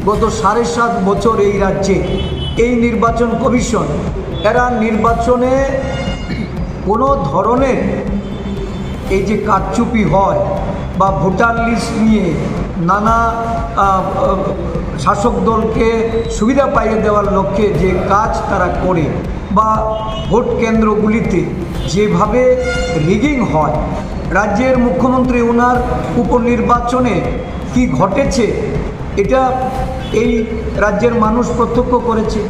গত ৭.৫ বছর এই রাজ্যে এই নির্বাচন কমিশন এরা নির্বাচনে কোনো ধরনের এই যে কারচুপি হয় বা ভোটার লিস্ট নিয়ে নানা শাসক দলকে সুবিধা পাইয়ে দেওয়ার লক্ষ্যে যে কাজ তারা করে বা ভোট কেন্দ্রগুলিতে যেভাবে রিগিং হয়, রাজ্যের মুখ্যমন্ত্রী ওনার উপনির্বাচনে কি ঘটেছে এটা এই রাজ্যের মানুষ প্রত্যক্ষ করেছে।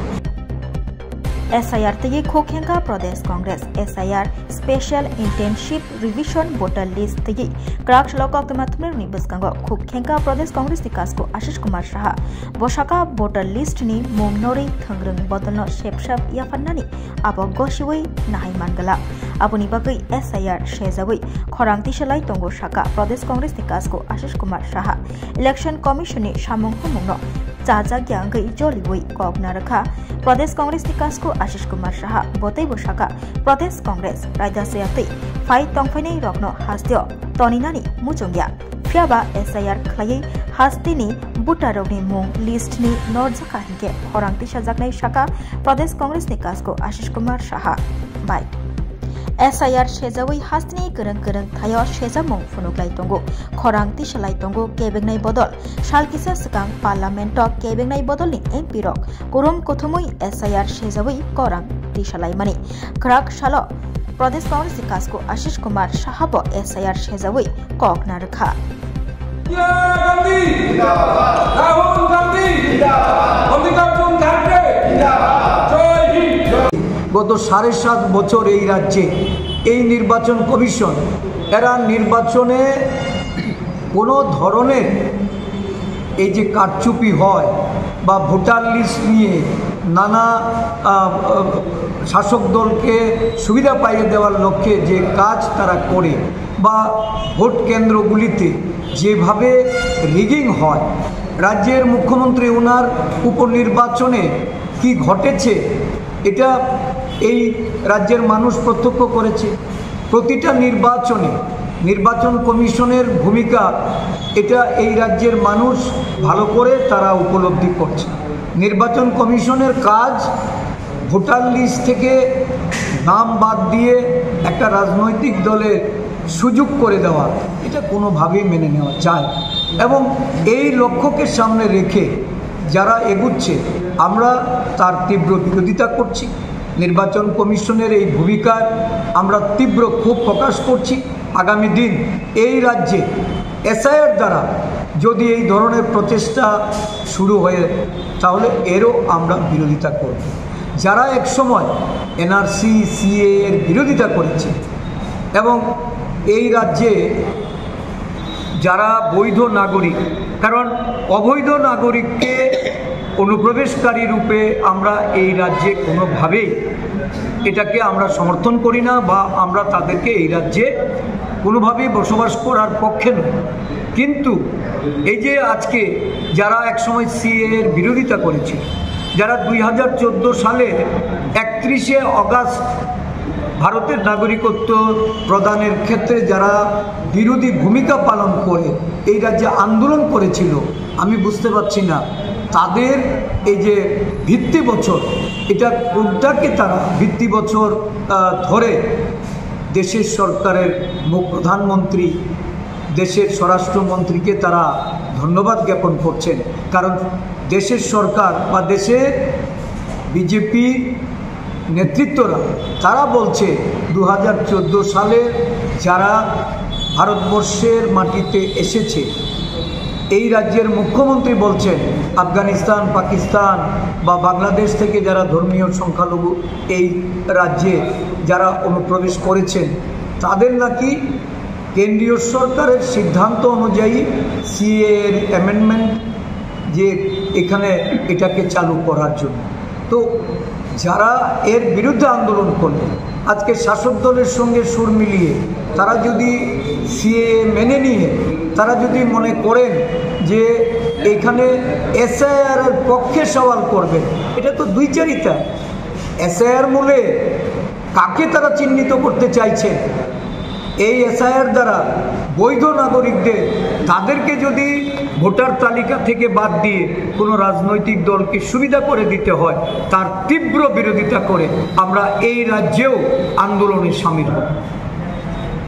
SIR tegi Khokhenka Pradesh Congress SIR Special Internship Revision Voter List tegi Krak Shlokak Temathmer Nibuskango Khokhenka Pradesh Congress Tikasko Ashish Kumar Shaha Boshaka Voter List ni Mongnori Thangrung Botolno Shepshap Yafannani Abo Goshiwi Nahai Mangala Aboni Bagai SIR Shezawi Khorangti Shalai Tongo Shaka Pradesh Congress Tikasko Ashish Kumar Shaha Election Commission ni Shamong Humungno Jaja Gyangai Joliwi Kognaraka Pradesh Congress Tikasko Ashish Kumar Shaha Botei Boshaka Pradesh Congress Raja Seyati Fai Tongfainai Rokno Hastio Toninani Muchongya Fiaba SIR Khlai Hastini Butarogni Mung List ni Nordzaka Hike Khorangti Shajaknai Shaka Pradesh Congress Tikasko Ashish Kumar Shaha Bye SIR Shezawi Hastini Kereng Thayo Shezamong Funuklai Tongo Khorangti Shalai Tongo Kebengnai Bodol Shalkisa Sekang Parlamento Kebengnai Bodol ni MP Rok Kurum Kothumui SIR Shezawi Korang Tishalai Mani Krak Shalo Pradesh Congress Tikasko Ashish Kumar Shahabo SIR Shezawi Kokna Rakha Rahul Gandhi Mallikarjun Kharge গত ৭.৫ বছর এই রাজ্যে এই নির্বাচন commission এরা নির্বাচনে কোনো ধরনের এই যে কারচুপি হয় বা ভোটার লিস্ট নিয়ে নানা শাসক দলকে সুবিধা পাইয়ে দেওয়ার লক্ষ্যে যে কাজ তারা করে বা ভোট কেন্দ্রগুলিতে যেভাবে রিগিং হয়, রাজ্যের মুখ্যমন্ত্রী ওনার উপনির্বাচনে কি ঘটেছে এটা এই রাজ্যের মানুষ প্রত্যক্ষ করেছে। প্রতিটা নির্বাচনে নির্বাচন কমিশনের ভূমিকা এটা এই রাজ্যের মানুষ ভালো করে তারা উপলব্ধি করছে। নির্বাচন কমিশনের কাজ ভোটার লিস্ট থেকে নাম বাদ দিয়ে একটা রাজনৈতিক দলের সুযোগ করে দেওয়া, এটা কোনোভাবেই মেনে নেওয়া যায় এবং এই লক্ষ্যকে সামনে রেখে যারা এগুচ্ছে আমরা তার তীব্র বিরোধিতা করছি। নির্বাচন কমিশনের এই ভূমিকার আমরা তীব্র ক্ষোভ প্রকাশ করছি। আগামী দিন এই রাজ্যে SIR দ্বারা যদি এই ধরনের প্রচেষ্টা শুরু হয়ে তাহলে এরও আমরা বিরোধিতা করব। যারা একসময় NRC CA এর বিরোধিতা করেছে এবং এই রাজ্যে যারা বৈধ নাগরিক, কারণ অবৈধ নাগরিককে অনুপ্রবেশকারী রূপে আমরা এই রাজ্যে কোনোভাবেই এটাকে আমরা সমর্থন করি না বা আমরা তাদেরকে এই রাজ্যে কোনোভাবেই বসবাস করার পক্ষে নয়। কিন্তু এই যে আজকে যারা একসময় CA এর বিরোধিতা করেছিল, যারা 2014 সালে 31শে অগাস্ট ভারতের নাগরিকত্ব প্রদানের ক্ষেত্রে যারা বিরোধী ভূমিকা পালন করে এই রাজ্যে আন্দোলন করেছিল, আমি বুঝতে পারছি না তাদের এই যে ভিত্তি বছর, এটা কোনটাকে তারা ভিত্তি বছর ধরে দেশের সরকারের প্রধানমন্ত্রী, দেশের স্বরাষ্ট্রমন্ত্রীকে তারা ধন্যবাদ জ্ঞাপন করছেন। কারণ দেশের সরকার বা দেশের বিজেপি নেতৃত্বরা তারা বলছে 2014 সালে যারা ভারতবর্ষের মাটিতে এসেছে, এই রাজ্যের মুখ্যমন্ত্রী বলছেন আফগানিস্তান, পাকিস্তান বা বাংলাদেশ থেকে যারা ধর্মীয় সংখ্যালঘু এই রাজ্যে যারা অনুপ্রবেশ করেছেন তাদের নাকি কেন্দ্রীয় সরকারের সিদ্ধান্ত অনুযায়ী CA এর অ্যামেন্ডমেন্ট যে এখানে এটাকে চালু করার জন্য। তো যারা এর বিরুদ্ধে আন্দোলন করলেন, আজকে শাসক দলের সঙ্গে সুর মিলিয়ে তারা যদি CA মেনে নিয়ে তারা যদি মনে করেন যে এখানে SIR এর পক্ষে সওয়াল করবেন, এটা তো দুইচারিতা। SIR মূলে কাকে তারা চিহ্নিত করতে চাইছে? এই SIR দ্বারা বৈধ নাগরিকদের তাদেরকে যদি ভোটার তালিকা থেকে বাদ দিয়ে কোনো রাজনৈতিক দলকে সুবিধা করে দিতে হয় তার তীব্র বিরোধিতা করে আমরা এই রাজ্যেও আন্দোলনে সামিল হব।